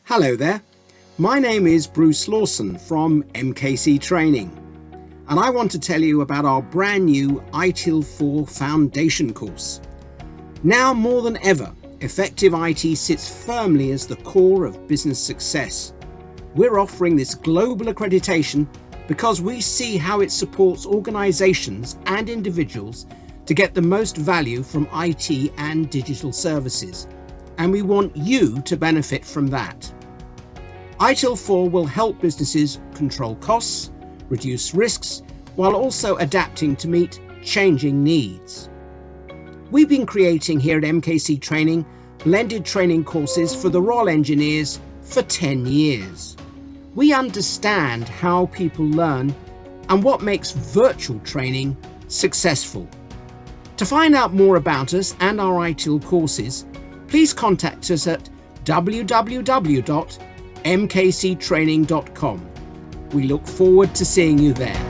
Hello there, my name is Bruce Lawson from MKC Training, and I want to tell you about our brand new ITIL 4 Foundation course. Now more than ever, effective IT sits firmly as the core of business success. We're offering this global accreditation because we see how it supports organizations and individuals to get the most value from IT and digital services, and we want you to benefit from that. ITIL 4 will help businesses control costs, reduce risks, while also adapting to meet changing needs. We've been creating here at MKC Training blended training courses for the Royal Engineers for 10 years. We understand how people learn and what makes virtual training successful. To find out more about us and our ITIL courses, please contact us at www.mkctraining.com. We look forward to seeing you there.